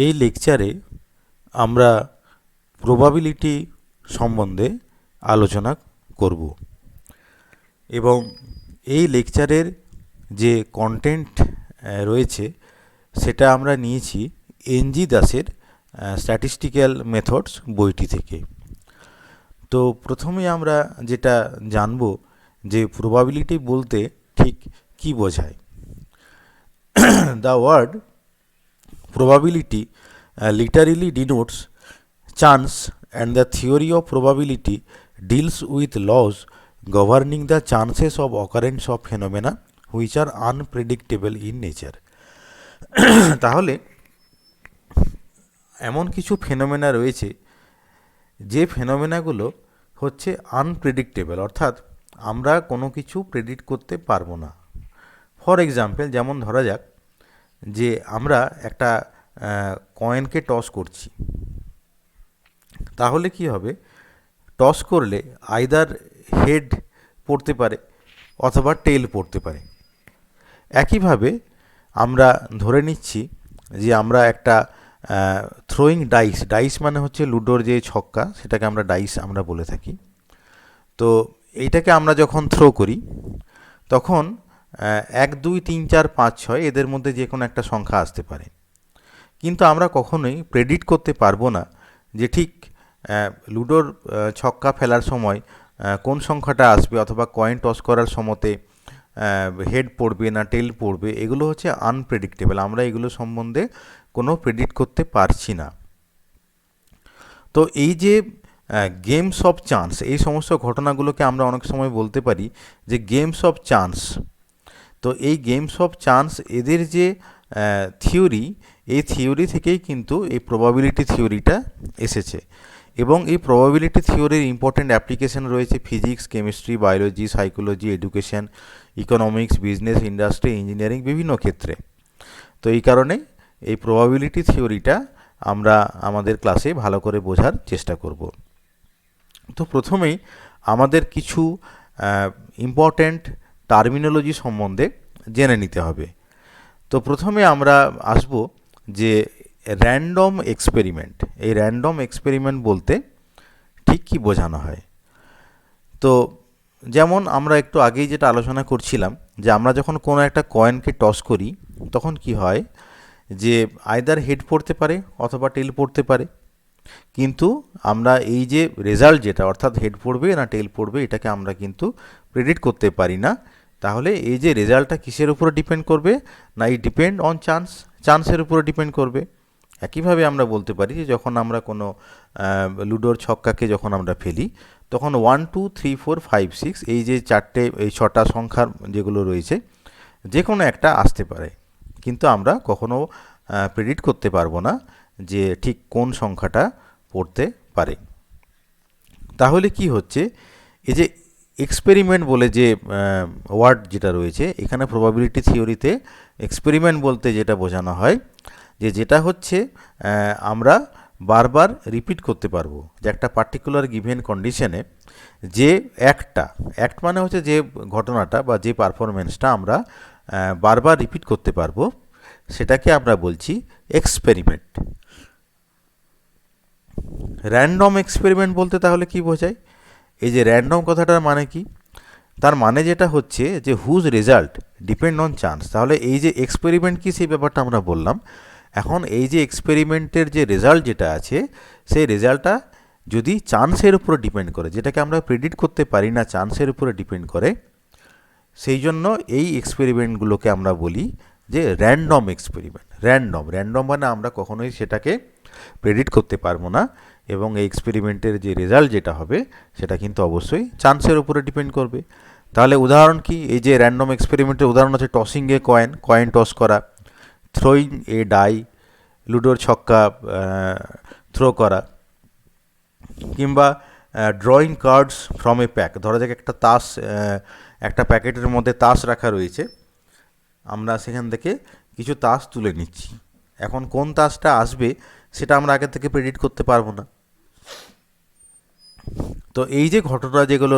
এই লেকচারে আমরা প্রবাবিলিটি সম্বন্ধে আলোচনা করব এবং এই লেকচারের যে কন্টেন্ট রয়েছে সেটা আমরা নিয়েছি এনজি দাসের স্ট্যাটিস্টিক্যাল মেথডস বইটি থেকে। তো প্রথমে আমরা যেটা জানব যে প্রবাবিলিটি বলতে ঠিক কী বোঝায়। The word probability literally denotes chance, and the theory of probability deals with laws governing the chances of occurrence of phenomena which are unpredictable in nature. তাহলে এমন কিছু ফেনোমেনা রয়েছে যে ফেনোমেনাগুলো হচ্ছে আনপ্রেডিক্টেবল, অর্থাৎ আমরা কোনো কিছু প্রেডিক্ট করতে পারবো না। ফর এক্সাম্পল, যেমন ধরা যাক যে আমরা একটা কয়েনকে টস করছি, তাহলে কি হবে, টস করলে আইদার হেড পড়তে পারে অথবা টেল পড়তে পারে। একইভাবে আমরা ধরে নিচ্ছি যে আমরা একটা থ্রোয়িং ডাইস মানে হচ্ছে লুডোর যে ছক্কা, সেটাকে আমরা ডাইস আমরা বলে থাকি। তো এইটাকে আমরা যখন থ্রো করি তখন 1 2 3 4 5 6 এদের মধ্যে যে কোনো একটা সংখ্যা আসতে পারে, কিন্তু আমরা কখনোই প্রেডিক্ট করতে পারবো না যে ঠিক লুডোর ছক্কা ফেলার সময় কোন সংখ্যাটা আসবে, অথবা কয়েন টস করার সময়তে হেড পড়বে না টেল পড়বে। এগুলো হচ্ছে আনপ্রেডিক্টেবল, আমরা এগুলো সম্বন্ধে কোনো প্রেডিক্ট করতে পারছি না। তো এই যে গেমস অফ চান্স, এই সমস্ত ঘটনাগুলোকে আমরা অনেক সময় বলতে পারি যে গেমস অফ চান্স। তো এই গেমস অফ চান্স এদের যে থিওরি, এই থিওরি থেকেই কিন্তু এই প্রবাবিলিটি থিওরিটা এসেছে, এবং এই প্রবাবিলিটি থিওরির ইম্পর্টেন্ট অ্যাপ্লিকেশন রয়েছে physics, chemistry, biology, psychology, education, economics, business, industry, engineering, বিভিন্ন ক্ষেত্রে। তো এই কারণে এই প্রবাবিলিটি থিওরিটা আমরা আমাদের ক্লাসে ভালো করে বোঝার চেষ্টা করব। তো প্রথমেই আমাদের কিছু ইম্পর্ট্যান্ট টার্মিনোলজি সম্বন্ধে জেনে নিতে হবে। তো প্রথমে আমরা আসব যে র্যান্ডম এক্সপেরিমেন্ট। এই র্যান্ডম এক্সপেরিমেন্ট বলতে ঠিক কী বোঝানো হয়। তো যেমন আমরা একটু আগেই যেটা আলোচনা করছিলাম যে আমরা যখন কোনো একটা কয়েনকে টস করি তখন কি হয় যে আইদার হেড পড়তে পারে অথবা টেল পড়তে পারে, কিন্তু আমরা এই যে রেজাল্ট যেটা, অর্থাৎ হেড পড়বে না টেল পড়বে, এটাকে আমরা কিন্তু প্রেডিক্ট করতে পারি না। তাহলে এই যে রেজাল্টটা কিসের উপরে ডিপেন্ড করবে না, এই ডিপেন্ড অন চান্সের উপরে ডিপেন্ড করবে। একইভাবে আমরা বলতে পারি যে যখন আমরা কোনো লুডোর ছক্কাকে যখন আমরা ফেলি তখন 1 2 3 4 5 6 এই যে এই 6টা সংখ্যার যেগুলো রয়েছে যে কোনো একটা আসতে পারে, কিন্তু আমরা কখনো প্রেডিক্ট করতে পারবো না যে ঠিক কোন সংখ্যাটা পড়তে পারে। তাহলে কি হচ্ছে, এই যে এক্সপেরিমেন্ট বলে যে ওয়ার্ড যেটা রয়েছে এখানে প্রবাবিলিটি থিওরিতে এক্সপেরিমেন্ট বলতে যেটা বোঝানো হয় যে যেটা হচ্ছে আমরা বারবার রিপিট করতে পারবো, যে একটা পার্টিকুলার গিভেন কন্ডিশনে যে অ্যাক্ট মানে হচ্ছে যে ঘটনাটা বা যে পারফরমেন্সটা আমরা বারবার রিপিট করতে পারবো, সেটাকে আমরা বলছি এক্সপেরিমেন্ট। র্যান্ডম এক্সপেরিমেন্ট বলতে তাহলে কি বোঝায়? এই যে র্যান্ডম কথাটার মানে কি, তার মানে যেটা হচ্ছে যে whose result depend on chance. তাহলে এই যে এক্সপেরিমেন্ট কি সেই ব্যাপারটা আমরা বললাম। এখন এই যে এক্সপেরিমেন্টের যে রেজাল্ট যেটা আছে সেই রেজাল্টটা যদি চান্সের উপরে ডিপেন্ড করে, যেটাকে আমরা প্রেডিক্ট করতে পারি না, চান্সের উপরে ডিপেন্ড করে, সেই জন্য এই এক্সপেরিমেন্টগুলোকে আমরা বলি যে র্যান্ডম এক্সপেরিমেন্ট। র্যান্ডম মানে আমরা কখনোই সেটাকে প্রেডিক্ট করতে পারবো না, এবং এই এক্সপেরিমেন্টের যে রেজাল্ট যেটা হবে সেটা কিন্তু অবশ্যই চান্সের উপরে ডিপেন্ড করবে। তাহলে উদাহরণ কি, এই যে র্যান্ডম এক্সপেরিমেন্টের উদাহরণ হচ্ছে টসিং এ কয়েন টস করা, থ্রোয়িং এ ডাই, লুডোর ছক্কা থ্রো করা, কিংবা drawing cards from a pack. ধরা যাক একটা তাস, একটা প্যাকেটের মধ্যে তাস রাখা রয়েছে, আমরা সেখান থেকে কিছু তাস তুলে নিচ্ছি। এখন কোন তাসটা আসবে সেটা আমরা আগে থেকে প্রেডিক্ট করতে পারবো না। তো এই যে ঘটনা যেগুলো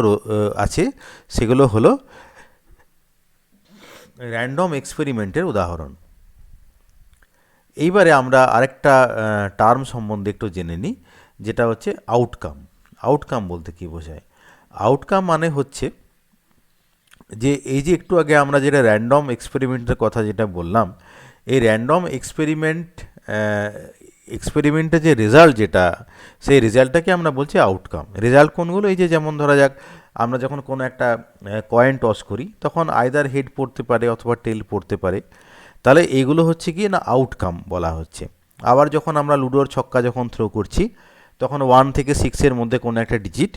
আছে সেগুলো হলো র্যান্ডম এক্সপেরিমেন্টের উদাহরণ। এইবারে আমরা আরেকটা টার্ম সম্বন্ধে একটু জেনে নিই, যেটা হচ্ছে আউটকাম। আউটকাম বলতে কী বোঝায়? আউটকাম মানে হচ্ছে যে এই যে একটু আগে আমরা যেটা র্যান্ডম এক্সপেরিমেন্টের কথা যেটা বললাম, এই র্যান্ডম এক্সপেরিমেন্টের যে রেজাল্ট যেটা, সেই রেজাল্টটাকে আমরা বলছি আউটকাম। রেজাল্ট কোনগুলো? এই যে যেমন ধরা যাক, আমরা যখন কোনো একটা কয়েন টস করি, তখন আইদার হেড পড়তে পারে অথবা টেল পড়তে পারে। তাহলে এইগুলো হচ্ছে কি না আউটকাম বলা হচ্ছে। আবার যখন আমরা লুডোর ছক্কা যখন থ্রো করছি, তখন 1 থেকে 6-এর মধ্যে কোনো একটা ডিজিট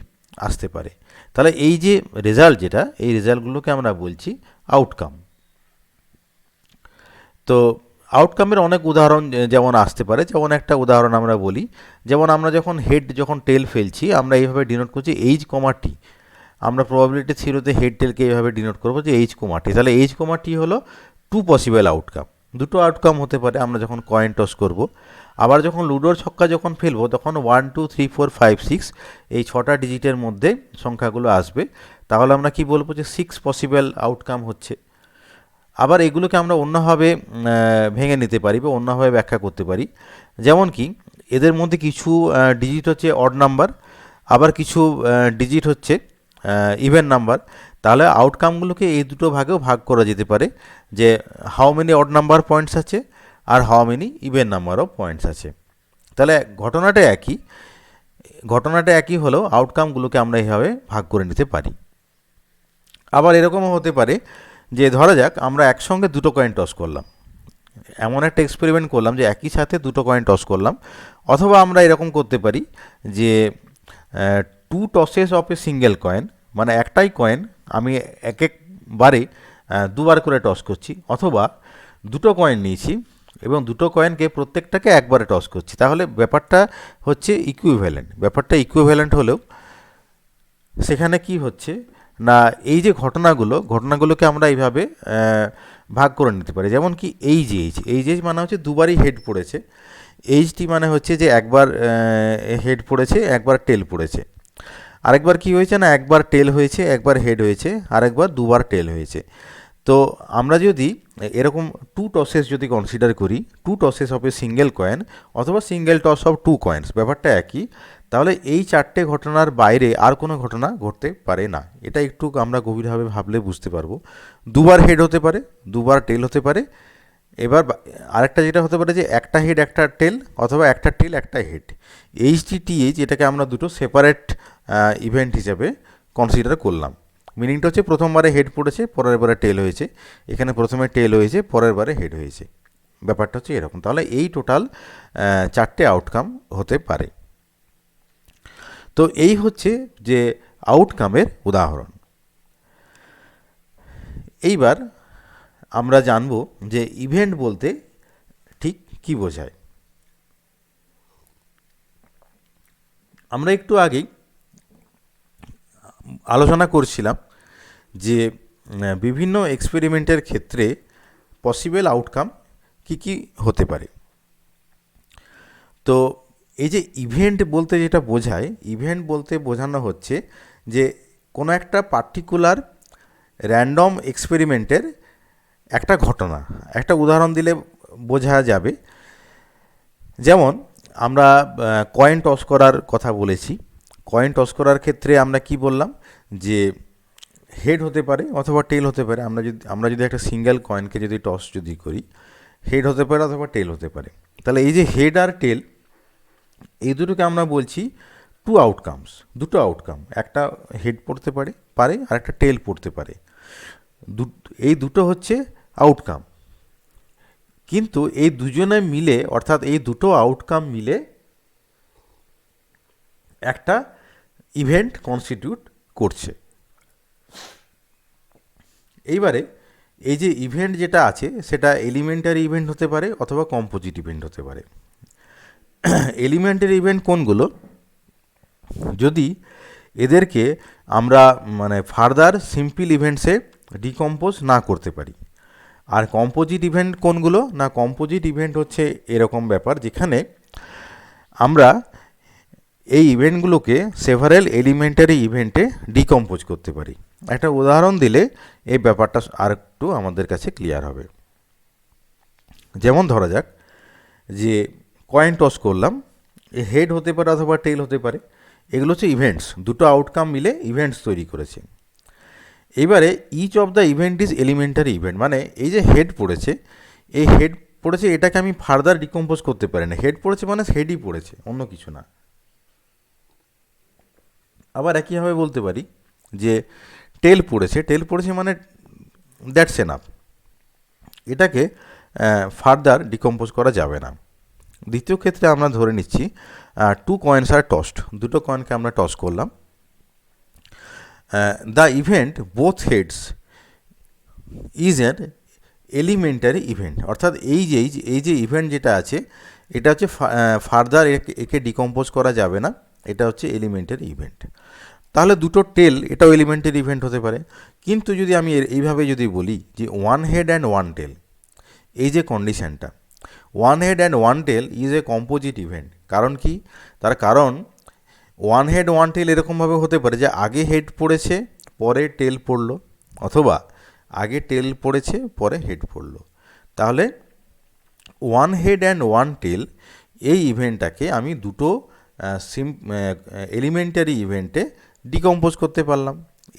আসতে পারে। তাহলে এই যে রেজাল্ট যেটা, এই রেজাল্টগুলোকে আমরা বলছি আউটকাম। তো আউটকামের অনেক উদাহরণ যেমন আসতে পারে, যেমন একটা উদাহরণ আমরা বলি, যেমন আমরা যখন হেড যখন টেল ফেলছি, আমরা এইভাবে ডিনোট করছি এইচ কমা টি। আমরা প্রবাবিলিটি থিওরিতে হেড টেলকে এইভাবে ডিনোট করবো যে এইচ কমা টি। তাহলে এইচ কমা টি হলো 2 পসিবল আউটকাম। দুটো আউটকাম হতে পারে আমরা যখন কয়েন টস করব। আবার যখন লুডোর ছক্কা যখন ফেলবো, তখন 1 2 3 4 5 6 এই 6টা ডিজিটের মধ্যে সংখ্যাগুলো আসবে। তাহলে আমরা কি বলবো যে 6 পসিবল আউটকাম হচ্ছে। আবার এগুলোকে আমরা অন্যভাবে ভেঙে নিতে পারি বা অন্যভাবে ব্যাখ্যা করতে পারি। যেমন কি এদের মধ্যে কিছু ডিজিট হচ্ছে অড নাম্বার, আবার কিছু ডিজিট হচ্ছে ইভেন নাম্বার। তাহলে আউটকামগুলোকে এই দুটো ভাগেও ভাগ করা যেতে পারে, যে how many odd number points আছে আর how many even number of points আছে। তাহলে ঘটনাটা একই হলেও আউটকামগুলোকে আমরা এইভাবে ভাগ করে নিতে পারি। আবার এরকমও হতে পারে যে ধরা যাক আমরা একসঙ্গে দুটো কয়েন টস করলাম, এমন একটা এক্সপেরিমেন্ট করলাম যে একই সাথে দুটো কয়েন টস করলাম। অথবা আমরা এরকম করতে পারি যে 2 টসেস অফ এ সিঙ্গেল কয়েন, মানে একটাই কয়েন আমি একবারে দুবার করে টস করছি। অথবা দুটো কয়েন নিয়েছি এবং দুটো কয়েনকে প্রত্যেকটাকে একবারে টস করছি। তাহলে ব্যাপারটা হচ্ছে ব্যাপারটা ইকুইভ্যালেন্ট হলেও সেখানে কি হচ্ছে না, এই যে ঘটনাগুলোকে আমরা এইভাবে ভাগ করে নিতে পারি। যেমন কি এইচ মানে হচ্ছে দুবারই হেড পড়েছে। এইচটি মানে হচ্ছে যে একবার হেড পড়েছে, একবার টেল পড়েছে। আরেকবার কি হয়েছে না, একবার টেল হয়েছে, একবার হেড হয়েছে, আরেকবার দুবার টেল হয়েছে। তো আমরা যদি এরকম 2 টসেস যদি কনসিডার করি, 2 টসেস অফ এ সিঙ্গেল কয়েন অথবা সিঙ্গেল টস অফ 2 কয়েন্স, ব্যাপারটা একই। তাহলে এই 4টে ঘটনার বাইরে আর কোনো ঘটনা ঘটতে পারে না। এটা একটু আমরা গভীরভাবে ভাবলে বুঝতে পারবো। দুবার হেড হতে পারে, দুবার টেল হতে পারে। এবার আরেকটা যেটা হতে পারে যে একটা হেড একটা টেল, অথবা একটা টেল একটা হেড। এইচটিটিএইচ এটাকে আমরা দুটো সেপারেট ইভেন্ট হিসাবে কনসিডার করলাম। মিনিংটা হচ্ছে প্রথমবারে হেড পড়েছে, পরের বারে টেল হয়েছে। এখানে প্রথমে টেল হয়েছে, পরের বারে হেড হয়েছে। ব্যাপারটা হচ্ছে এরকম। তাহলে এই টোটাল 4টে আউটকাম হতে পারে। তো এই হচ্ছে যে আউটকামের উদাহরণ। এইবার আমরা জানব যে ইভেন্ট বলতে ঠিক কী বোঝায়। আমরা একটু আগেই আলোচনা করছিলাম যে বিভিন্ন এক্সপেরিমেন্টের ক্ষেত্রে পসিবল আউটকাম কি কি হতে পারে। তো এই যে ইভেন্ট বলতে যেটা বোঝায়, ইভেন্ট বলতে বোঝানো হচ্ছে যে কোনো একটা পার্টিকুলার র্যান্ডম এক্সপেরিমেন্টের একটা ঘটনা। একটা উদাহরণ দিলে বোঝা যাবে। যেমন আমরা কয়েন টস করার কথা বলেছি। কয়েন টস করার ক্ষেত্রে আমরা কি বললাম যে হেড হতে পারে অথবা টেল হতে পারে। আমরা যদি একটা সিঙ্গেল কয়েনকে যদি টস যদি করি, হেড হতে পারে অথবা টেল হতে পারে। তাহলে এই যে হেড আর টেল, এই দুটোকে আমরা বলছি দুটো আউটকাম। একটা হেড পড়তে পারে আর একটা টেল পড়তে পারে। এই দুটো হচ্ছে আউটকাম। কিন্তু এই দুজনে মিলে, অর্থাৎ এই দুটো আউটকাম মিলে একটা ইভেন্ট কনস্টিটিউট করছে। এইবারে এই যে ইভেন্ট যেটা আছে সেটা এলিমেন্টারি ইভেন্ট হতে পারে অথবা কম্পোজিট ইভেন্ট হতে পারে। এলিমেন্টারি ইভেন্ট কোনগুলো? যদি এদেরকে আমরা মানে ফার্দার সিম্পল ইভেন্টসে ডিকম্পোজ না করতে পারি। আর কম্পোজিট ইভেন্ট কোনগুলো? না, কম্পোজিট ইভেন্ট হচ্ছে এরকম ব্যাপার যেখানে আমরা এই ইভেন্টগুলোকে সেভারেল এলিমেন্টারি ইভেন্টে ডিকম্পোজ করতে পারি। একটা উদাহরণ দিলে এই ব্যাপারটা আর একটু আমাদের কাছে ক্লিয়ার হবে। যেমন ধরা যাক যে কয়েন টস করলাম, হেড হতে পারে অথবা টেল হতে পারে, এগুলো হচ্ছে ইভেন্টস, দুটো আউটকাম মিলে ইভেন্টস তৈরি করেছে। এবারে each of the event is elementary event, মানে এই যে হেড পড়েছে, এই হেড পড়েছে এটাকে আমি ফার্দার ডিকম্পোজ করতে পারি না, হেড পড়েছে মানে হেডই পড়েছে, অন্য কিছু না। আবার একইভাবে বলতে পারি যে টেল পড়েছে মানে দ্যাটস এনাফ, এটাকে ফার্দার ডিকম্পোজ করা যাবে না। দ্বিতীয় ক্ষেত্রে আমরা ধরে নিচ্ছি টু কয়েন্স আর টসড, দুটো কয়েনকে আমরা টস করলাম। The event both heads is an elementary event, অর্থাৎ এই যে ইভেন্ট যেটা আছে এটা হচ্ছে ফার্দার একে ডিকম্পোজ করা যাবে না, এটা হচ্ছে এলিমেন্টারি ইভেন্ট। তাহলে দুটো টেল এটাও এলিমেন্টারি ইভেন্ট হতে পারে। কিন্তু যদি আমি এইভাবে যদি বলি যে one head and one tail, এই যে কন্ডিশনটা, one head and one tail is a composite event. কারণ কি? তার কারণ ওয়ান হেড ওয়ান টেল এরকমভাবে হতে পারে যে আগে হেড পড়েছে পরে টেল পড়লো, অথবা আগে টেল পড়েছে পরে হেড পড়লো। তাহলে one head and one tail এই ইভেন্টটাকে আমি দুটো এলিমেন্টারি ইভেন্টে ডিকম্পোজ করতে পারলাম,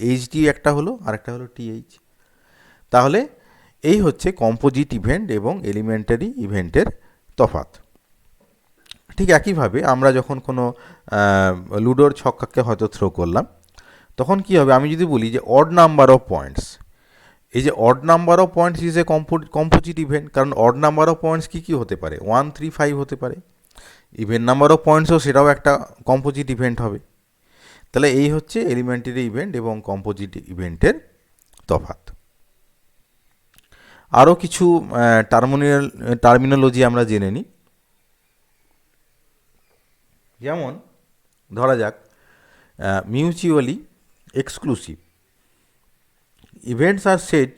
এইচডি একটা হলো আর একটা হলো টিএইচ। তাহলে এই হচ্ছে কম্পোজিট ইভেন্ট এবং এলিমেন্টারি ইভেন্টের তফাৎ। ঠিক একইভাবে আমরা যখন কোনো লুডোর ছক্কাকে হয়তো থ্রো করলাম, তখন কি হবে? আমি যদি বলি যে অড নাম্বার অফ পয়েন্টস, এই যে odd number of points is a composite event, কারণ অড নাম্বার অফ পয়েন্টস কী হতে পারে? 1, 3, 5 হতে পারে। ইভেন নাম্বার অফ পয়েন্টসও সেটাও একটা কম্পোজিট ইভেন্ট হবে। তাহলে এই হচ্ছে এলিমেন্টারি ইভেন্ট এবং কম্পোজিট ইভেন্টের তফাৎ। আরও কিছু টার্মিনোলজি আমরা জেনে নিই। যেমন ধরা যাক মিউচুয়ালি এক্সক্লুসিভ ইভেন্টস আর said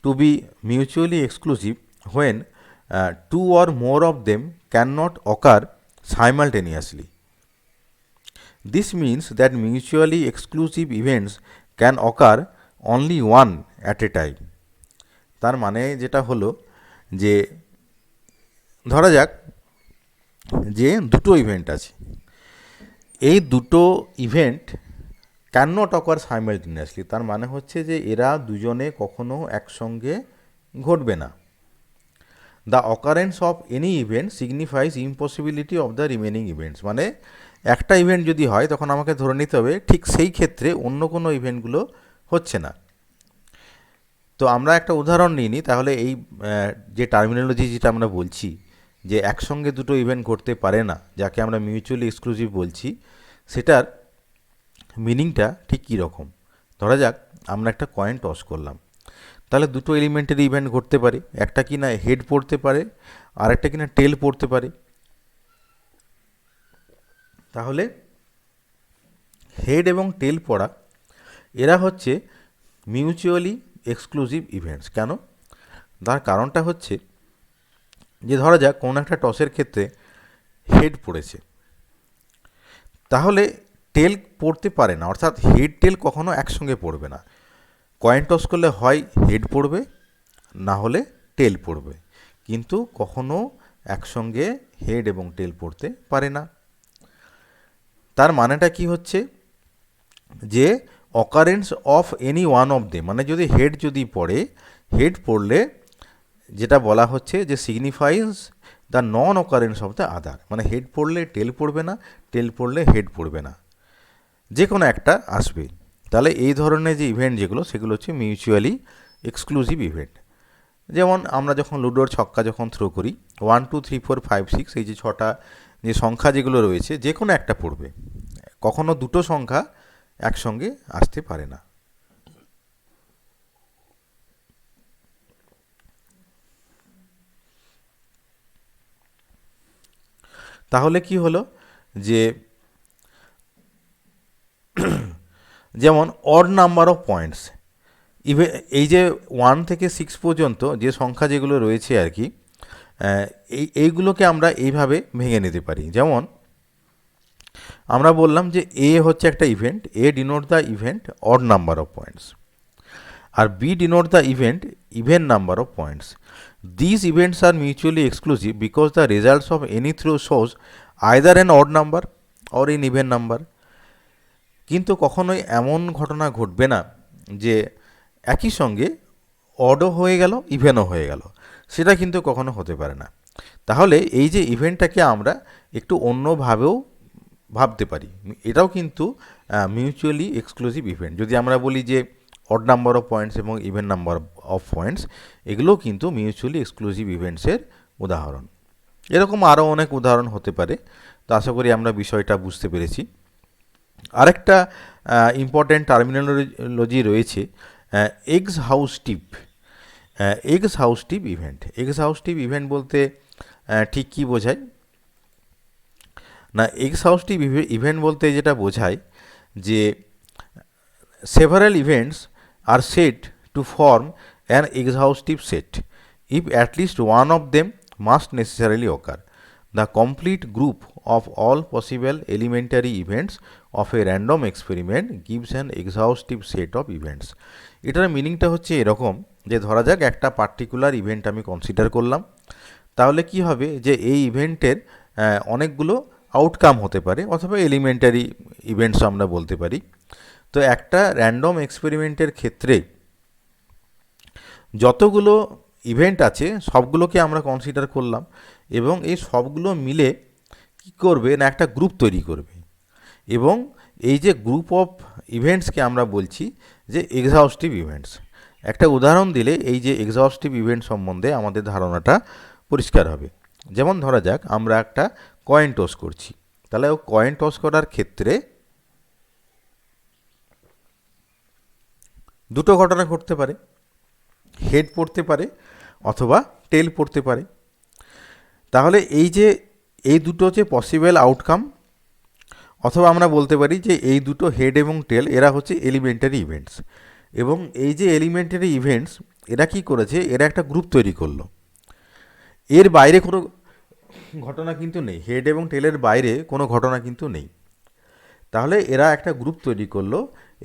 to be mutually exclusive when two or more of them can not occur simultaneously. This means that mutually exclusive events can occur only one at a time. তার মানে যেটা হলো যে ধরা যাক যে দুটো ইভেন্ট আছে, এই দুটো event can not occur simultaneously, তার মানে হচ্ছে যে এরা দুজনে কখনো একসঙ্গে ঘটবে না। The occurrence of any event signifies impossibility of the remaining events, মানে একটা ইভেন্ট যদি হয় তখন আমাকে ধরে নিতে হবে ঠিক সেই ক্ষেত্রে অন্য কোনো ইভেন্টগুলো হচ্ছে না। তো আমরা একটা উদাহরণ নিই নি, তাহলে এই যে টার্মিনোলজি যেটা আমরা বলছি যে একসঙ্গে দুটো ইভেন্ট ঘটতে পারে না, যাকে আমরা মিউচুয়ালি এক্সক্লুসিভ বলছি, সেটার মিনিংটা ঠিক কী রকম? ধরা যাক আমরা একটা কয়েন টস করলাম, তাহলে দুটো এলিমেন্টারি ইভেন্ট ঘটতে পারে, একটা কি না হেড পড়তে পারে আর একটা কি না টেল পড়তে পারে। তাহলে হেড এবং টেল পড়া এরা হচ্ছে মিউচুয়ালি এক্সক্লুসিভ ইভেন্টস। কেন? তার কারণটা হচ্ছে যে ধরা যাক কোনো একটা টসের ক্ষেত্রে হেড পড়েছে, তাহলে টেল পড়তে পারে না, অর্থাৎ হেড টেল কখনো একসঙ্গে পড়বে না। কয়েন টস করলে হয় হেড পড়বে না হলে টেল পড়বে, কিন্তু কখনো একসঙ্গে হেড এবং টেল পড়তে পারে না। তার মানেটা কি হচ্ছে যে occurrence of any one of them, মানে যদি হেড পড়ে, হেড পড়লে যেটা বলা হচ্ছে যে signifies the non occurrence of the other, মানে হেড পড়লে টেল পড়বে না, টেল পড়লে হেড পড়বে না, যে কোনো একটা আসবে। তাহলে এই ধরনের যে ইভেন্ট যেগুলো সেগুলো হচ্ছে মিউচুয়ালি এক্সক্লুসিভ ইভেন্ট। যেমন আমরা যখন লুডোর ছক্কা যখন থ্রো করি 1, 2, 3, 4, 5, 6 এই যে 6টা যে সংখ্যা যেগুলো রয়েছে যে কোনো একটা পড়বে, কখনো দুটো সংখ্যা একসঙ্গে আসতে পারে না। তাহলে কি হলো যে যেমন অড নাম্বার অফ পয়েন্টস, এই যে 1 থেকে 6 পর্যন্ত যে সংখ্যা যেগুলো রয়েছে আর কি, এইগুলোকে আমরা এইভাবে ভেঙে নিতে পারি। যেমন আমরা বললাম যে এ হচ্ছে একটা event, A denote the event odd number of points. আর B denote the event even number of points. This events are mutually exclusive because the results of any throw shows either an odd number or in even number. কিন্তু কখনোই এমন ঘটনা ঘটবে না যে একই সঙ্গে অডও হয়ে গেল ইভেনও হয়ে গেল, সেটা কিন্তু কখনো হতে পারে না। তাহলে এই যে ইভেন্টটাকে আমরা একটু অন্যভাবেও ভাবতে পারি, এটাও কিন্তু মিউচুয়ালি এক্সক্লুসিভ ইভেন্ট। যদি আমরা বলি যে অড নাম্বার অফ পয়েন্টস এবং ইভেন নাম্বার অফ পয়েন্টস, এগুলোও কিন্তু মিউচুয়ালি এক্সক্লুসিভ ইভেন্টসের উদাহরণ। এরকম আরও অনেক উদাহরণ হতে পারে। তো আশা করি আমরা বিষয়টা বুঝতে পেরেছি। আরেকটা ইম্পর্ট্যান্ট টার্মিনোলজি রয়েছে এক্সহাউস্টিভ। এক্সহাউস্টিভ ইভেন্ট, এক্সহাউস্টিভ ইভেন্ট বলতে ঠিক কী বোঝায় না, এক্সহাউস্টিভ ইভেন্ট বলতে যেটা বোঝায় যে several events are said to form an exhaustive set if at least one of them must necessarily occur. The complete group of all possible elementary events of a random experiment gives an exhaustive set of events. এটার মিনিংটা হচ্ছে এরকম যে ধরা যাক একটা particular event আমি consider করলাম, তাহলে কি হবে যে এই ইভেন্টের অনেকগুলো আউটকাম হতে পারে অথবা এলিমেন্টারি ইভেন্টস আমরা বলতে পারি। তো একটা র্যান্ডম এক্সপেরিমেন্টের ক্ষেত্রে যতগুলো ইভেন্ট আছে সবগুলোকে আমরা কনসিডার করলাম এবং এই সবগুলো মিলে কি করবে না একটা গ্রুপ তৈরি করবে, এবং এই যে গ্রুপ অফ ইভেন্টসকে আমরা বলছি যে এক্সহাউস্টিভ ইভেন্টস। একটা উদাহরণ দিলে এই যে এক্সহাউস্টিভ ইভেন্ট সম্বন্ধে আমাদের ধারণাটা পরিষ্কার হবে। যেমন ধরা যাক আমরা একটা কয়েন টস করছি, তাহলে ও কয়েন টস করার ক্ষেত্রে দুটো ঘটনা ঘটতে পারে, হেড পড়তে পারে অথবা টেল পড়তে পারে। তাহলে এই দুটো যে পসিবল আউটকাম, অথবা আমরা বলতে পারি যে এই দুটো হেড এবং টেল এরা হচ্ছে এলিমেন্টারি ইভেন্টস, এবং এই যে এলিমেন্টারি ইভেন্টস এরা কি করেছে, এরা একটা গ্রুপ তৈরি করলো। এর বাইরে কোনো ঘটনা কিন্তু নেই, হেড এবং টেলের বাইরে কোনো ঘটনা কিন্তু নেই। তাহলে এরা একটা গ্রুপ তৈরি করলো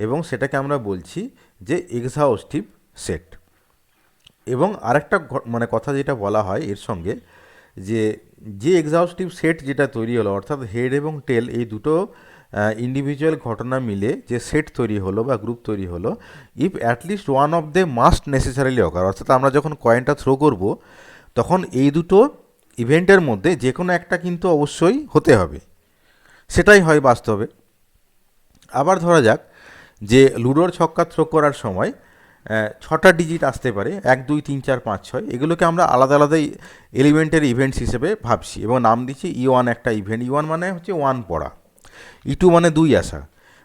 এবং সেটাকে আমরা বলছি যে এক্সহাউস্টিভ সেট। এবং আরেকটা মানে কথা যেটা বলা হয় এর সঙ্গে, যে এক্সহাউস্টিভ সেট যেটা তৈরি হলো, অর্থাৎ হেড এবং টেল এই দুটো ইন্ডিভিজুয়াল ঘটনা মিলে যে সেট তৈরি হলো বা গ্রুপ তৈরি হলো, if at least one of they must necessarily occur, অর্থাৎ আমরা যখন কয়েনটা থ্রো করব তখন এই দুটো ইভেন্টের মধ্যে যে কোনো একটা কিন্তু অবশ্যই হতে হবে, সেটাই হয় বাস্তবে। আবার ধরা যাক যে লুডোর ছক্কা থ্রো করার সময় 6টা ডিজিট আসতে পারে, 1 2 3 4 5 6, এগুলোকে আমরা আলাদা আলাদা এলিমেন্টারি ইভেন্টস হিসেবে ভাবছি এবং নাম দিচ্ছি E1 একটা ইভেন্ট। E1 মানে হচ্ছে 1 পড়া, E2 মানে 2 আসা,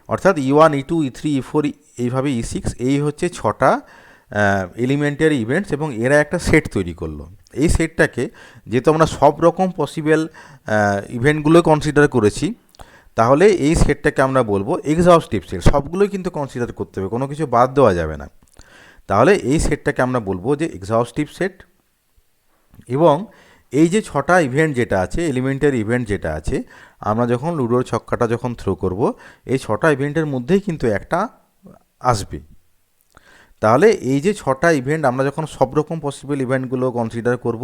অর্থাৎ E1 E2 E3 E4 এইভাবে E6, এই হচ্ছে 6টা এলিমেন্টারি ইভেন্টস এবং এরা একটা সেট তৈরি করলো। এই সেটটাকে যেহেতু আমরা সব রকম পসিবল ইভেন্টগুলো কনসিডার করেছি, তাহলে এই সেটটাকে আমরা বলবো এক্সহাউস্টিভ সেট। সবগুলোই কিন্তু কনসিডার করতে হবে, কোনো কিছু বাদ দেওয়া যাবে না। তাহলে এই সেটটাকে আমরা বলবো যে এক্সহাউস্টিভ সেট। এবং এই যে 6টা ইভেন্ট যেটা আছে, এলিমেন্টারি ইভেন্ট যেটা আছে, আমরা যখন লুডোর ছক্কাটা যখন থ্রো করব এই 6টা ইভেন্টের মধ্যেই কিন্তু একটা আসবে। তাহলে এই যে 6টা ইভেন্ট আমরা যখন সব রকম পসিবল ইভেন্টগুলো কনসিডার করব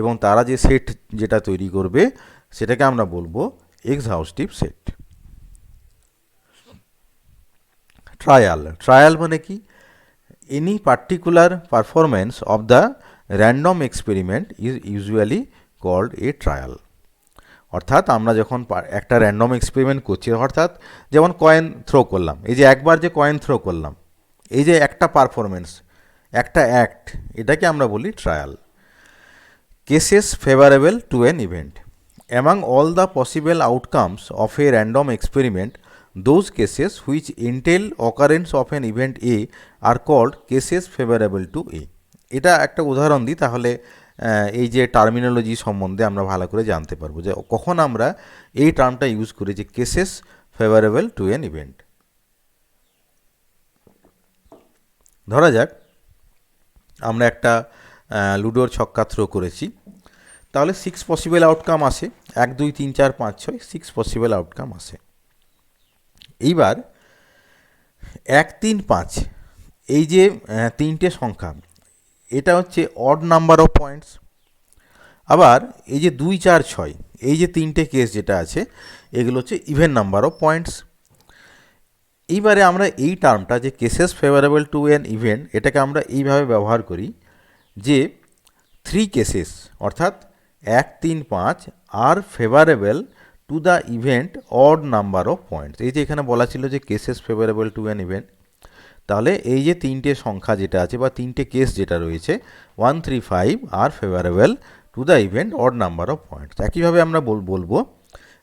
এবং তারা যে সেট যেটা তৈরি করবে সেটাকে আমরা বলবো এক্সহাউস্টিভ সেট। ট্রায়াল মানে কি? Any particular performance of the random experiment is usually called a trial. অর্থাৎ আমরা যখন একটা র্যান্ডম এক্সপেরিমেন্ট করছি, অর্থাৎ যেমন কয়েন থ্রো করলাম, এই যে একবার যে কয়েন থ্রো করলাম, এই যে একটা পারফরমেন্স, একটা অ্যাক্ট, এটাকে আমরা বলি trial. Cases favourable to an event among all the possible outcomes of a random experiment, those cases which entail occurrence of an event A are called cases favorable to A. এটা একটা উদাহরণ দিই, তাহলে এই যে টার্মিনোলজি সম্বন্ধে আমরা ভালো করে জানতে পারবো যে কখন আমরা এই টার্মটা ইউজ করি, যে cases favourable to an event. ধরা যাক আমরা একটা লুডোর ছক্কা থ্রো করেছি, তাহলে 6 পসিবল আউটকাম আসে, 1 2 3 4 5 6, 6 পসিবল আউটকাম আসে। এইবার 1 3 5 এই যে তিনটে সংখ্যা, এটা হচ্ছে অড নাম্বার অফ পয়েন্টস। আবার এই যে 2, 4, 6, এই যে তিনটে কেস যেটা আছে, এগুলো হচ্ছে ইভেন নাম্বার অফ পয়েন্টস। এইবারে আমরা এই টার্মটা যে cases favourable to an event, এটাকে আমরা এইভাবে ব্যবহার করি যে 3 কেসেস অর্থাৎ 1, 3, 5 আর favourable to the event odd number of points. এই যে এখানে বলা ছিল যে cases favourable to an event, তাহলে এই যে তিনটে সংখ্যা যেটা আছে বা তিনটে কেস যেটা রয়েছে 1, 3, 5 আর favourable to the event odd number of points. একইভাবে আমরা বলবো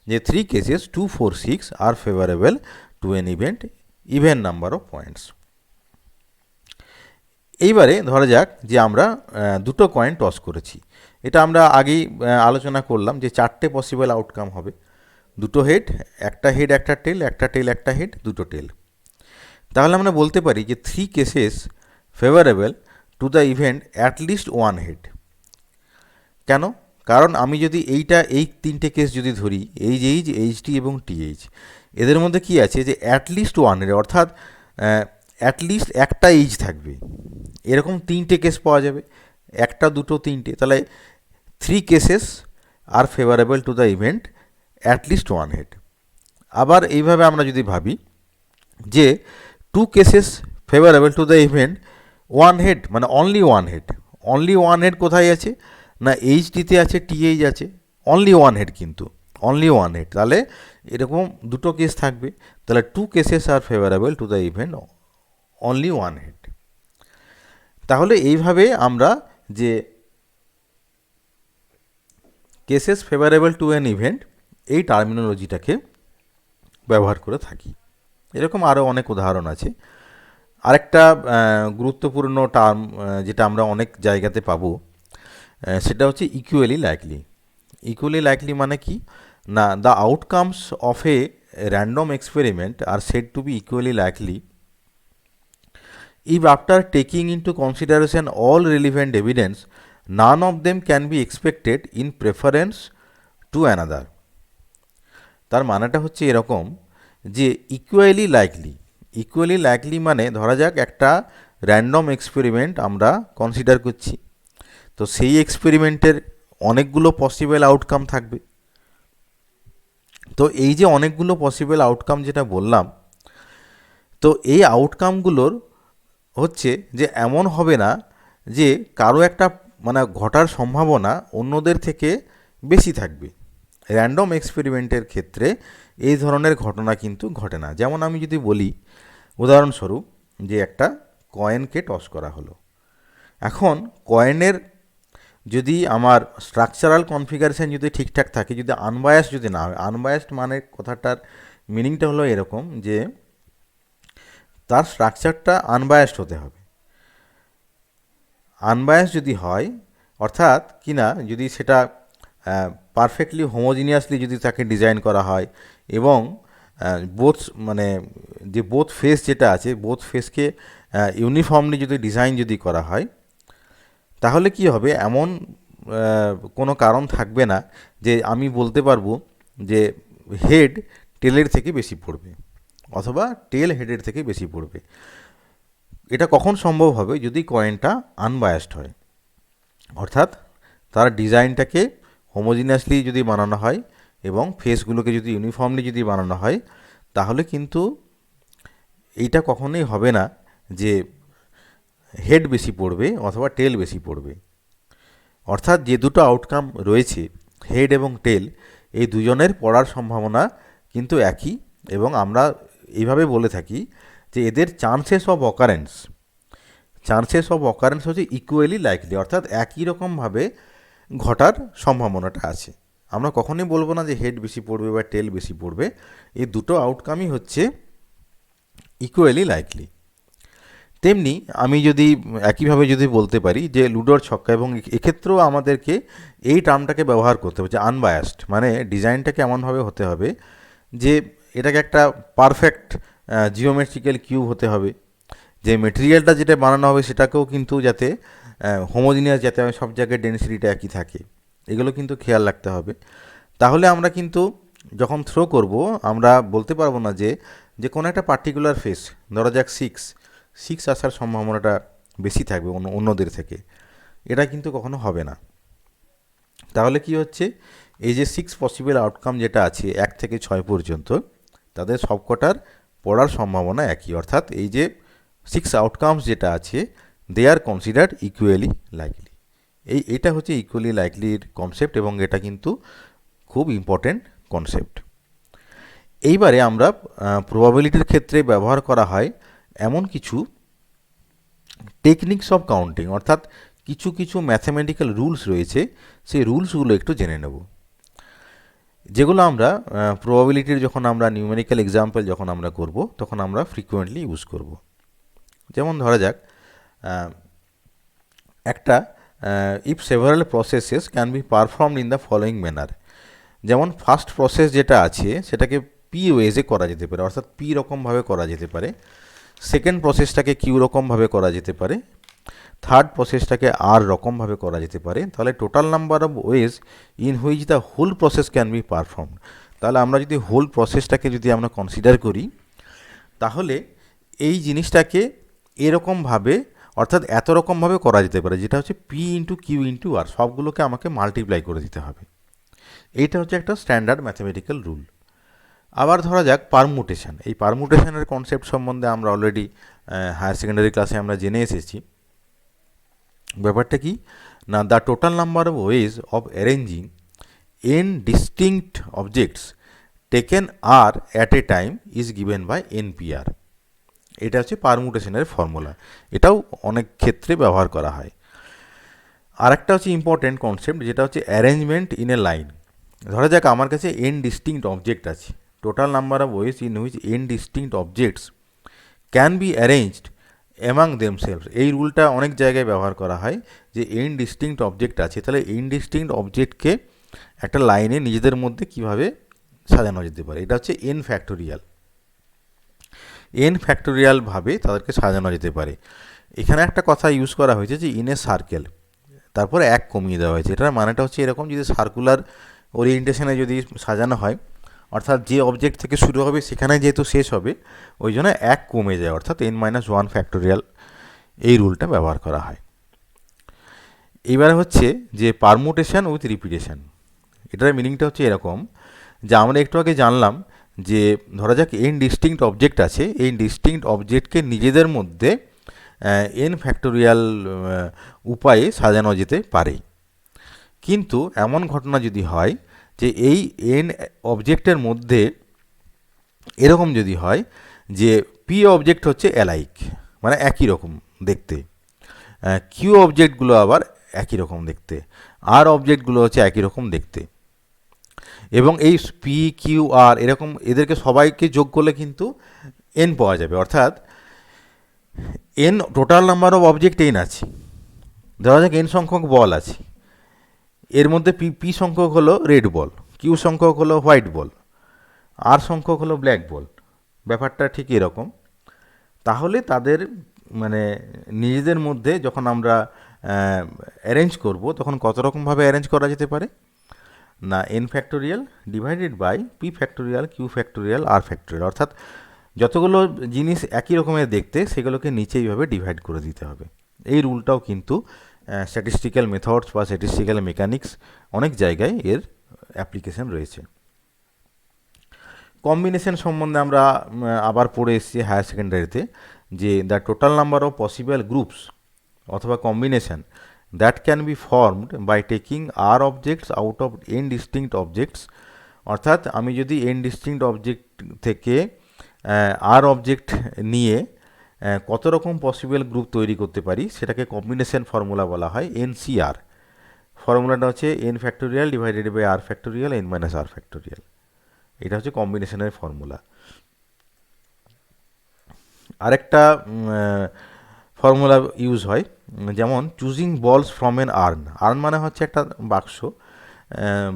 যে 3 কেসেস 2, 4, 6 আর favourable to an event even number of points. এইবারে ধরা যাক যে আমরা দুটো কয়েন টস করেছি। এটা আমরা আগেই আলোচনা করলাম যে 4টে পসিবল আউটকাম হবে, দুটো হেড, একটা হেড একটা টেল, একটা টেল একটা হেড, দুটো টেল। তাহলে আমরা বলতে পারি যে 3 cases favourable to the event at least one head. কেন? কারণ আমি যদি এই তিনটে কেস যদি ধরি, এইচ, এইচটি এবং টিএইচ, এদের মধ্যে কি আছে যে অ্যাট লিস্ট ওয়ান হেড, অর্থাৎ অ্যাটলিস্ট একটা এইচ থাকবে, এরকম তিনটে কেস পাওয়া যাবে, একটা, দুটো, তিনটে। তাহলে 3 cases R favourable to the event at least one head. আবার এইভাবে আমরা যদি ভাবি যে 2 cases favourable to the event one head, মানে only one head. Only one head কোথায় আছে? না এইচডিতে আছে, টিএইচ আছে, অনলি ওয়ান হেড, কিন্তু অনলি ওয়ান হেড। তাহলে এরকম দুটো কেস থাকবে, তাহলে 2 cases R favourable to the event only one head. তাহলে এইভাবে আমরা যে cases favourable to an event, এই টার্মিনোলজিটাকে ব্যবহার করে থাকি। এরকম আরও অনেক উদাহরণ আছে। আরেকটা গুরুত্বপূর্ণ টার্ম যেটা আমরা অনেক জায়গাতে পাবো, সেটা হচ্ছে ইকুয়ালি লাইকলি। ইকুয়ালি লাইকলি মানে কি? না, the outcomes of a random experiment are said to be equally likely if after taking into consideration all relevant evidence none of them can be expected in preference to another। তার মানেটা হচ্ছে এরকম যে equally likely মানে ধরা যাক একটা random experiment আমরা কনসিডার করছি, তো সেই এক্সপেরিমেন্টের অনেকগুলো পসিবল আউটকাম থাকবে। তো এই যে অনেকগুলো পসিবল আউটকাম যেটা বললাম, তো এই আউটকামগুলোর হচ্ছে যে এমন হবে না যে কারো একটা মানে ঘটার সম্ভাবনা অন্যদের থেকে বেশি থাকবে। র্যান্ডম এক্সপেরিমেন্টের ক্ষেত্রে এই ধরনের ঘটনা কিন্তু ঘটে না। যেমন আমি যদি বলি উদাহরণস্বরূপ যে একটা কয়েনকে টস করা হলো, এখন কয়েনের যদি আমার স্ট্রাকচারাল কনফিগারেশন যদি ঠিকঠাক থাকে, যদি আনবায়াসড যদি না হয়, আনবায়াসড মানে কথাটার মিনিংটা হলো এরকম যে তার স্ট্রাকচারটা আনবায়াসড হতে হবে। আনবায়াসড যদি হয়, অর্থাৎ কি না, যদি সেটা পারফেক্টলি হোমোজিনিয়াসলি যদি তাকে ডিজাইন করা হয় এবং বোথ মানে যে বোথ ফেস যেটা আছে, বোথ ফেসকে ইউনিফর্মলি যদি ডিজাইন যদি করা হয়, তাহলে কি হবে, এমন কোনো কারণ থাকবে না যে আমি বলতে পারবো যে হেড টেলের থেকে বেশি পড়বে অথবা টেল হেডের থেকে বেশি পড়বে। এটা কখন সম্ভব হবে? যদি কয়েনটা আনবায়াসড হয়, অর্থাৎ তার ডিজাইনটাকে হোমোজিনিয়াসলি যদি বানানো হয় এবং ফেসগুলোকে যদি ইউনিফর্মলি যদি বানানো হয়, তাহলে কিন্তু এইটা কখনোই হবে না যে হেড বেশি পড়বে অথবা টেল বেশি পড়বে। অর্থাৎ যে দুটো আউটকাম রয়েছে, হেড এবং টেল, এই দুজনের পড়ার সম্ভাবনা কিন্তু একই, এবং আমরা এইভাবে বলে থাকি যে এদের চান্সেস অফ অকারেন্স হচ্ছে ইকুয়ালি লাইকলি, অর্থাৎ একই রকমভাবে ঘটার সম্ভাবনাটা আছে। আমরা কখনোই বলবো না যে হেড বেশি পড়বে বা টেল বেশি পড়বে, এই দুটো আউটকামই হচ্ছে ইকুয়ালি লাইকলি। তেমনি আমি যদি একইভাবে যদি বলতে পারি যে লুডোর ছক্কা, এবং এক্ষেত্রেও আমাদেরকে এই টার্মটাকে ব্যবহার করতে হবে যে আনবায়াসড, মানে ডিজাইনটাকে এমনভাবে হতে হবে যে এটাকে একটা পারফেক্ট জিওমেট্রিক্যাল কিউব হতে হবে, যে মেটেরিয়ালটা যেটা বানানো হবে সেটাকেও কিন্তু যাতে হোমোজিনিয়াস, যাতে সব জায়গায় ডেনসিটিটা একই থাকে, এগুলো কিন্তু খেয়াল রাখতে হবে। তাহলে আমরা কিন্তু যখন থ্রো করব, আমরা বলতে পারবো না যে কোনো একটা পার্টিকুলার ফেস, ধরা যাক সিক্স আসার সম্ভাবনাটা বেশি থাকবে অন্যদের থেকে, এটা কিন্তু কখনো হবে না। তাহলে কি হচ্ছে, এই যে 6 পসিবল আউটকাম যেটা আছে 1 থেকে 6 পর্যন্ত, তাদের সবকটার পড়ার সম্ভাবনা একই, অর্থাৎ এই যে 6 আউটকামস যেটা আছে দে আর কনসিডার্ড ইকুয়ালি লাইকলি। এটা হচ্ছে ইকুয়ালি লাইকলির কনসেপ্ট, এবং এটা কিন্তু খুব ইম্পর্টেন্ট কনসেপ্ট। এইবারে আমরা প্রবাবিলিটির ক্ষেত্রে ব্যবহার করা হয় এমন কিছু টেকনিক্স অফ কাউন্টিং, অর্থাৎ কিছু কিছু ম্যাথমেটিক্যাল রুলস রয়েছে, সেই রুলসগুলো একটু জেনে নেব, যেগুলো আমরা প্রবাবিলিটির যখন আমরা নিউমেরিক্যাল এক্সাম্পল যখন আমরা করব তখন আমরা ফ্রিকোয়েন্টলি ইউজ করব। যেমন ধরা যাক একটা if several processes can be performed in the following manner, যেমন ফার্স্ট প্রসেস যেটা আছে সেটাকে পি ওয়েজে করা যেতে পারে, অর্থাৎ পি রকমভাবে করা যেতে পারে। সেকেন্ড প্রসেসটাকে কিউ রকমভাবে করা যেতে পারে। থার্ড প্রসেসটাকে আর রকমভাবে করা যেতে পারে। তাহলে total number of ways in which the whole process can be performed, তাহলে আমরা যদি হোল প্রসেসটাকে যদি আমরা কনসিডার করি, তাহলে এই জিনিসটাকে এরকমভাবে অর্থাৎ এত রকমভাবে করা যেতে পারে, যেটা হচ্ছে পি ইন্টু কিউ ইন্টু আর, সবগুলোকে আমাকে মাল্টিপ্লাই করে দিতে হবে। এইটা হচ্ছে একটা স্ট্যান্ডার্ড ম্যাথমেটিক্যাল রুল। আবার ধরা যাক পারমুটেশন। এই পারমুটেশনের কনসেপ্ট সম্বন্ধে আমরা অলরেডি হায়ার সেকেন্ডারি ক্লাসে আমরা জেনে এসেছি। ব্যাপারটা কি না, the total number of ways of arranging n distinct objects taken r at a time is given by nPr. এটা হচ্ছে পারমুটেশনের ফর্মুলা, এটাও অনেক ক্ষেত্রে ব্যবহার করা হয়। আর একটা হচ্ছে ইম্পর্টেন্ট কনসেপ্ট, যেটা হচ্ছে অ্যারেঞ্জমেন্ট ইন এ লাইন। ধরা যাক আমার কাছে এন ডিস্টিংক্ট অবজেক্ট আছে, total number of ways in which n distinct objects can be arranged among themselves. এই রুলটা অনেক জায়গায় ব্যবহার করা হয়, যে এন ডিস্টিংক্ট অবজেক্ট আছে, তাহলে এন ডিস্টিংক্ট অবজেক্টকে একটা লাইনে নিজেদের মধ্যে কিভাবে সাজানো যেতে পারে, এটা হচ্ছে এন ফ্যাক্টোরিয়াল। এন ফ্যাক্টোরিয়ালভাবে তাদেরকে সাজানো যেতে পারে। এখানে একটা কথা ইউজ করা হয়েছে যে ইন এ সার্কেল, তারপরে এক কমিয়ে দেওয়া হয়েছে। এটার মানেটা হচ্ছে এরকম, যদি সার্কুলার ওরিয়েন্টেশনে যদি সাজানো হয়, অর্থাৎ যে অবজেক্ট থেকে শুরু হবে সেখানে যেহেতু শেষ হবে, ওই জন্য এক কমে যায়, অর্থাৎ n-1 ফ্যাক্টোরিয়াল, এই রুলটা ব্যবহার করা হয়। এবারে হচ্ছে যে পারমুটেশন উইথ রিপিটেশন। এটার মিনিংটা হচ্ছে এরকম, যে আমরা একটু আগে জানলাম যে ধরা যাক এন ডিস্টিংক্ট অবজেক্ট আছে, এই ডিস্টিংক্ট অবজেক্টকে নিজেদের মধ্যে এন ফ্যাক্টোরিয়াল উপায়ে সাজানো যেতে পারে। কিন্তু এমন ঘটনা যদি হয় যে এই এন অবজেক্টের মধ্যে এরকম যদি হয় যে পি অবজেক্ট হচ্ছে অ্যালাইক, মানে একই রকম দেখতে, কিউ অবজেক্টগুলো আবার একই রকম দেখতে, আর অবজেক্টগুলো হচ্ছে একই রকম দেখতে, এবং এই পি কিউ আর এরকম এদেরকে সবাইকে যোগ করলে কিন্তু এন পাওয়া যাবে, অর্থাৎ N total number of object N আছে। ধরা যাক এন সংখ্যক বল আছে, এর মধ্যে পি সংখ্যক হলো রেড বল, কিউ সংখ্যক হলো হোয়াইট বল, আর সংখ্যক হলো ব্ল্যাক বল। ব্যাপারটা ঠিক এরকম। তাহলে তাদের মানে নিজেদের মধ্যে যখন আমরা অ্যারেঞ্জ করব, তখন কত রকমভাবে অ্যারেঞ্জ করা যেতে পারে না, n factorial divided by p factorial q factorial r factorial, অর্থাৎ যতগুলো জিনিস একই রকমের দেখতে সেগুলোকে নিচে এইভাবে ডিভাইড করে দিতে হবে। এই রুলটাও কিন্তু স্ট্যাটিস্টিক্যাল মেথডস বা স্ট্যাটিস্টিক্যাল মেকানিক্স অনেক জায়গায় এর অ্যাপ্লিকেশন রয়েছে। কম্বিনেশন সম্বন্ধে আমরা আবার পড়ে এসেছি হায়ার সেকেন্ডারিতে, যে the total number of possible groups অথবা combination that can be formed by taking r objects out of n distinct objects, অর্থাৎ আমি যদি এন ডিস্টিংক্ট অবজেক্ট থেকে আর অবজেক্ট নিয়ে কত রকম পসিবল গ্রুপ তৈরি করতে পারি, সেটাকে কম্বিনেশন ফর্মুলা বলা হয়, এনসিআর। ফর্মুলাটা হচ্ছে n factorial divided by r factorial n minus r factorial. এটা হচ্ছে কম্বিনেশনের ফর্মুলা। আরেকটা ফর্মুলা ইউজ হয়, যেমন চুজিং বলস ফ্রম এন আর্ন। আর্ন মানে হচ্ছে একটা বাক্স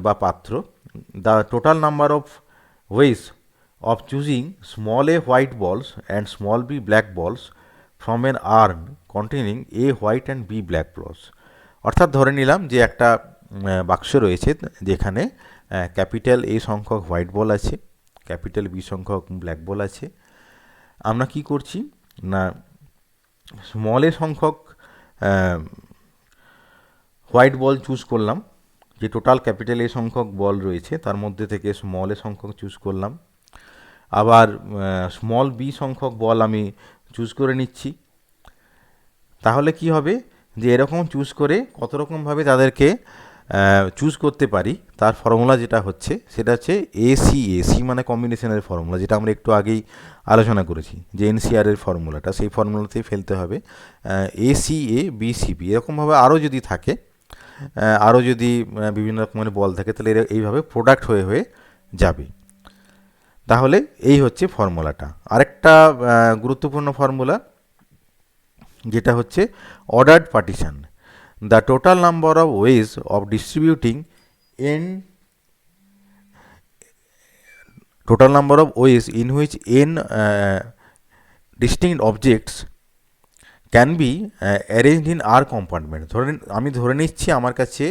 বা পাত্র। The total number of ways of choosing small a white balls and small b black balls from an urn containing a white and b black balls, অর্থাৎ ধরে নিলাম যে একটা বাক্স রয়েছে যেখানে ক্যাপিটাল এ সংখ্যক হোয়াইট বল আছে, ক্যাপিটাল বি সংখ্যক ব্ল্যাক বল আছে। আমরা কি করছি না, স্মল এ সংখ্যক হোয়াইট বল চুজ করলাম, যে টোটাল ক্যাপিটাল এ সংখ্যক বল রয়েছে তার মধ্যে থেকে স্মল এ সংখ্যক চুজ করলাম। আবার স্মল বি সংখ্যক বল আমি চুজ করে নিচ্ছি। তাহলে কি হবে, যে এরকম চুজ করে কত রকমভাবে তাদেরকে চুজ করতে পারি, তার ফর্মুলা যেটা হচ্ছে সেটা হচ্ছে এসি মানে কম্বিনেশনের ফর্মুলা, যেটা আমরা একটু আগেই আলোচনা করেছি, যে এনসিআর এর ফর্মুলাটা, সেই ফর্মুলাতেই ফেলতে হবে। এসিএ বিসিবি এরকমভাবে আরও যদি থাকে, আরও যদি বিভিন্ন রকমের বল থাকে, তাহলে এইভাবে প্রোডাক্ট হয়ে হয়ে যাবে। তাহলে এই হচ্ছে ফর্মুলাটা। আরেকটা গুরুত্বপূর্ণ ফর্মুলা যেটা হচ্ছে ordered partition. The total number of ways of distributing n total number of ways in which n distinct objects can be arranged in r compartment. আমি ধরে নিচ্ছি আমার কাছে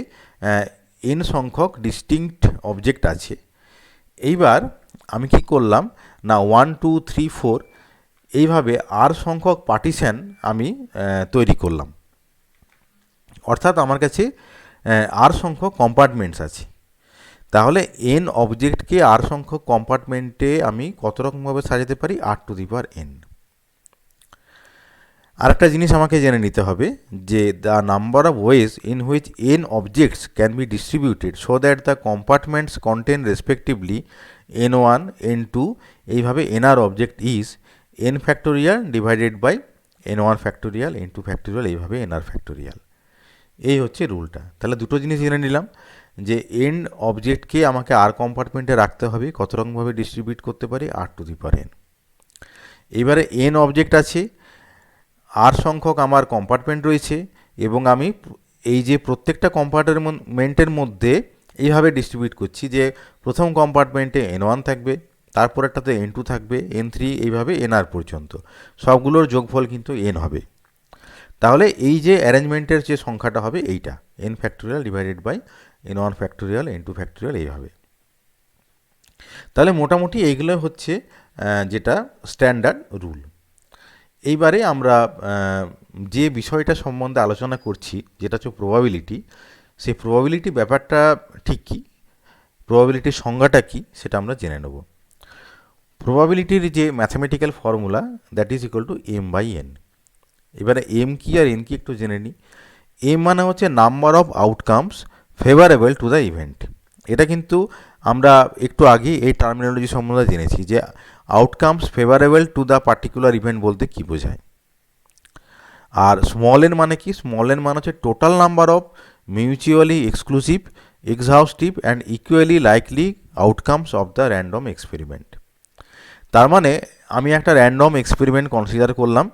এন সংখ্যক ডিস্টিংক্ট অবজেক্ট আছে। এইবার আমি কি করলাম না 1 2 3 4 এইভাবে আর সংখ্যক পার্টিশন আমি তৈরি করলাম। অর্থাৎ আমার কাছে আর সংখ্যক কম্পার্টমেন্টস আছে। তাহলে এন অবজেক্টকে আর সংখ্যক কম্পার্টমেন্টে আমি কত রকমভাবে সাজাতে পারি, r⁴n। আরেকটা জিনিস আমাকে জেনে নিতে হবে, যে the number of ways in which n objects can be distributed so that the compartments contain respectively n1 n2 এইভাবে nr object is n factorial divided by n1 factorial n2 factorial এইভাবে nr factorial. এই হচ্ছে রুলটা। তাহলে দুটো জিনিস জেনে নিলাম, যে এন অবজেক্টকে আমাকে আর কম্পার্টমেন্টে রাখতে হবে, কত রকমভাবে ডিস্ট্রিবিউট করতে পারি, r⁴n। এবারে এন অবজেক্ট আছে, আর সংখ্যক আমার কম্পার্টমেন্ট রয়েছে, এবং আমি এই যে প্রত্যেকটা কম্পার্টমেন্টের মধ্যে এইভাবে ডিস্ট্রিবিউট করছি, যে প্রথম কম্পার্টমেন্টে n1 থাকবে, তারপরেরটাতে n2 থাকবে, n3 এইভাবে nr পর্যন্ত, সবগুলোর যোগফল কিন্তু n হবে। তাহলে এই যে অ্যারেঞ্জমেন্টের যে সংখ্যাটা হবে এইটা n factorial divided by n1 factorial n2 factorial এইভাবে। তাহলে মোটামুটি এইগুলো হচ্ছে যেটা স্ট্যান্ডার্ড রুল। এইবারে আমরা যে বিষয়টা সম্বন্ধে আলোচনা করছি, যেটা হচ্ছে প্রবাবিলিটি, সেই প্রবাবিলিটি ব্যাপারটা ঠিক কী, প্রবাবিলিটির সংজ্ঞাটা কী, সেটা আমরা জেনে নেব। প্রবাবিলিটির যে mathematical formula, that is equal two m/n। এবারে এম কি আর এন কি একটু জেনে নিই। এম মানে হচ্ছে number of outcomes favourable to the event. এটা কিন্তু আমরা একটু আগে এই টার্মিনোলজি সম্বন্ধে জেনেছি, যে outcomes favourable to the particular event বলতে কী বোঝায়। আর স্মল এন মানে কি, স্মল এন মানে হচ্ছে total number of mutually exclusive exhaustive and equally likely outcomes of the random experiment. তার মানে আমি একটা র্যান্ডম এক্সপেরিমেন্ট কনসিডার করলাম,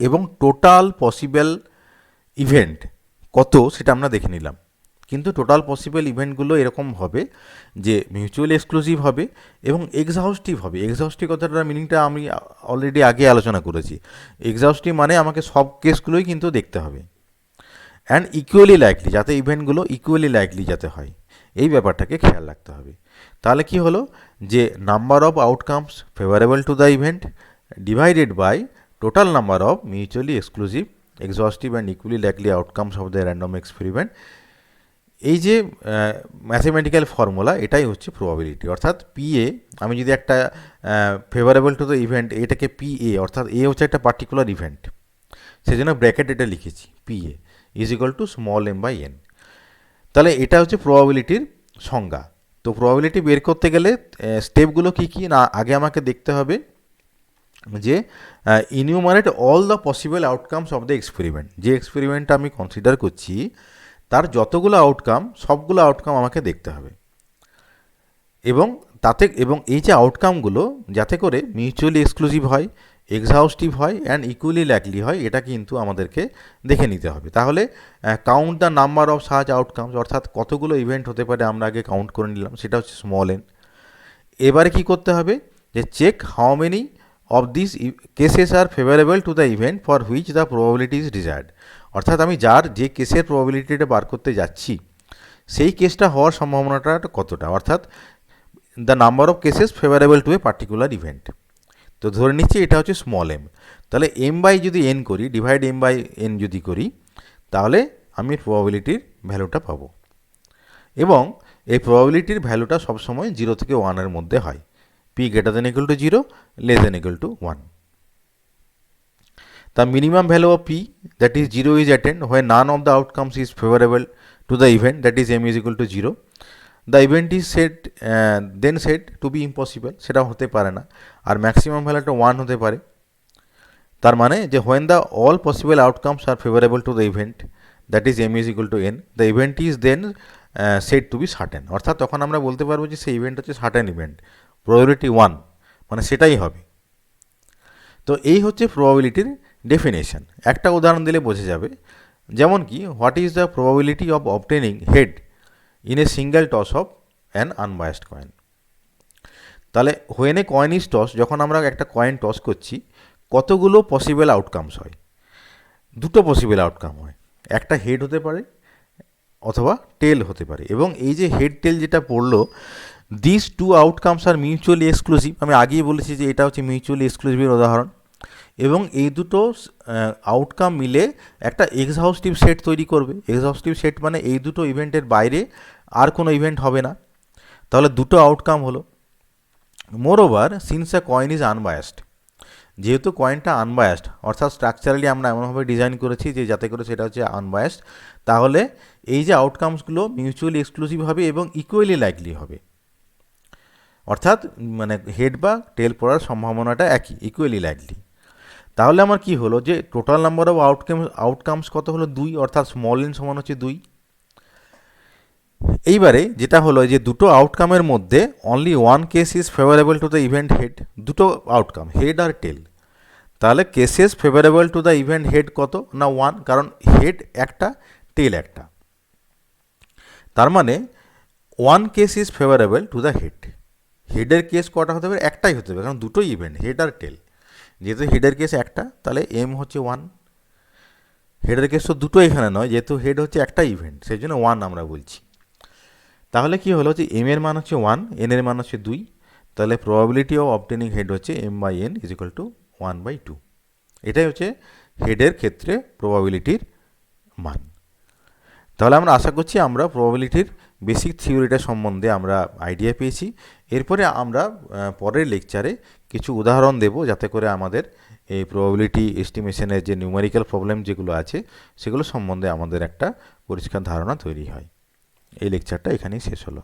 এবং টোটাল পসিবল ইভেন্ট কত সেটা আমরা দেখে নিলাম। কিন্তু টোটাল পসিবল ইভেন্টগুলো এরকম হবে যে মিউচুয়ালি এক্সক্লুসিভ হবে এবং এক্সহাউস্টিভ হবে। এক্সহাউস্টিভ কথাটার মিনিংটা আমি অলরেডি আগে আলোচনা করেছি। এক্সহাউস্টিভ মানে আমাকে সব কেসগুলোই কিন্তু দেখতে হবে, অ্যান্ড ইকুয়ালি লাইকলি, যাতে ইভেন্টগুলো ইকুয়ালি লাইকলি যাতে হয়, এই ব্যাপারটাকে খেয়াল রাখতে হবে। তাহলে কি হলো, যে number of outcomes favourable to the event divided by total number of mutually exclusive exhaustive and equally likely outcomes of the random experiment. এই যে ম্যাথমেটিক্যাল ফর্মুলা, এটাই হচ্ছে প্রবাবিলিটি। অর্থাৎ পিএ, আমি যদি একটা ফেভারেবল টু দ্য ইভেন্ট, এটাকে PA, অর্থাৎ এ হচ্ছে একটা পার্টিকুলার ইভেন্ট, সেজন্য ব্র্যাকেট এটা লিখেছি, PA is equal two small m/n। তাহলে এটা হচ্ছে প্রবাবিলিটির সংজ্ঞা। তো প্রবাবিলিটি বের করতে গেলে স্টেপগুলো কী কী না, আগে আমাকে দেখতে হবে যে enumerate all the possible outcomes of the experiment. যে এক্সপেরিমেন্টটা আমি কনসিডার করছি তার যতগুলো আউটকাম, সবগুলো আউটকাম আমাকে দেখতে হবে, এবং এই যে আউটকামগুলো যাতে করে মিউচুয়ালি এক্সক্লুসিভ হয়, এক্সহাউস্টিভ হয় অ্যান্ড ইকুয়ালি লাইকলি হয়, এটা কিন্তু আমাদেরকে দেখে নিতে হবে। তাহলে count the number of such outcomes, অর্থাৎ কতগুলো ইভেন্ট হতে পারে আমরা আগে কাউন্ট করে নিলাম, সেটা হচ্ছে স্মল এন। এবারে কি করতে হবে, যে check how many of this cases R favourable to the event for which the probability is desired. অর্থাৎ আমি যে কেসের প্রবাবিলিটিটা বার করতে যাচ্ছি, সেই কেসটা হওয়ার সম্ভাবনাটা কতটা, অর্থাৎ the number of cases favourable to a particular event. তো ধরে নিচ্ছি এটা হচ্ছে স্মল এম। তাহলে এম বাই যদি এন করি, ডিভাইড এম বাই এন যদি করি, তাহলে আমি প্রবাবিলিটির ভ্যালুটা পাবো। এবং এই প্রবাবিলিটির ভ্যালুটা সবসময় 0 থেকে 1-এর মধ্যে হয়। P greater than equal to 0, less than equal to 1। The minimum value of p, that is 0, is attained when none of the outcomes is favorable to the event, that is m is equal to 0. The event is said then said to be impossible, সেটা হতে পারে না। আর maximum ভ্যালুটা 1 হতে পারে। তার মানে যে when the all possible outcomes are favorable to the event, that is m is equal to n, the event is then said to be certain, অর্থাৎ তখন আমরা বলতে পারবো যে সেই ইভেন্ট হচ্ছে সার্টেন ইভেন্ট, প্রবাবিলিটি 1, মানে সেটাই হবে। তো এই হচ্ছে প্রবাবিলিটির ডেফিনেশন। একটা উদাহরণ দিলে বোঝা যাবে, যেমন কি what is the probability of obtaining head in a single toss of an unbiased coin. তাহলে when a coin is toss, যখন আমরা একটা কয়েন টস করছি কতগুলো পসিবল আউটকামস হয়? দুটো পসিবল আউটকাম হয়, একটা হেড হতে পারে অথবা টেল হতে পারে। এবং এই যে হেড টেল যেটা পড়লো, this two outcomes are mutually exclusive. আমি আগেই বলেছি যে এটা হচ্ছে মিউচুয়ালি এক্সক্লুসিভের উদাহরণ। এবং এই দুটো আউটকাম মিলে একটা এক্সহাউস্টিভ সেট তৈরি করবে। এক্সহাউস্টিভ সেট মানে এই দুটো ইভেন্টের বাইরে আর কোনো ইভেন্ট হবে না। তাহলে দুটো আউটকাম হলো। মোর over since a coin is unbiased, যেহেতু কয়েনটা আনবায়াসড, অর্থাৎ স্ট্রাকচারালি আমরা এমনভাবে ডিজাইন করেছি যে যাতে করে সেটা হচ্ছে আনবায়াসড, তাহলে এই যে আউটকামসগুলো মিউচুয়ালি এক্সক্লুসিভ হবে এবং ইকুয়ালি লাইকলি হবে। অর্থাৎ মানে হেড বা টেল পড়ার সম্ভাবনাটা একই, ইকুয়ালি লাইকলি। তাহলে আমার কি হলো যে টোটাল নাম্বার অফ আউটকামস কত হলো? 2, অর্থাৎ স্মল এন সমান হচ্ছে 2। এইবারে যেটা হলো যে দুটো আউটকামের মধ্যে only one case is favourable to the event head. দুটো আউটকাম হেড আর টেল, তাহলে cases favourable to the event head কত না 1, কারণ হেড একটা টেল একটা। তার মানে one case is favourable to the head. হেডের কেস কটা হতে পারে? একটাই হতে পারে, কারণ দুটোই ইভেন্ট হেড আর টেল। যেহেতু হেডের কেস একটা, তাহলে এম হচ্ছে 1। হেডের কেস তো দুটো এখানে নয়, যেহেতু হেড হচ্ছে একটা ইভেন্ট, সেই জন্য 1 আমরা বলছি। তাহলে কি হলো যে এম এর মান হচ্ছে 1, এন এর মান হচ্ছে 2, তাহলে প্রবাবিলিটি অফ অবটেনিং হেড হচ্ছে m by n is equal to 1/2। এটাই হচ্ছে হেডের ক্ষেত্রে প্রবাবিলিটির মান। তাহলে আমরা আশা করছি আমরা প্রবাবিলিটির বেসিক থিওরিটা সম্বন্ধে আমরা আইডিয়া পেয়েছি। এরপরে আমরা পরের লেকচারে কিছু উদাহরণ দেব, যাতে করে আমাদের এই প্রবাবিলিটি এস্টিমেশনের যে নিউমেরিক্যাল প্রবলেম যেগুলো আছে সেগুলো সম্বন্ধে আমাদের একটা পরিষ্কার ধারণা তৈরি হয়। এই লেকচারটা এখানেই শেষ হলো।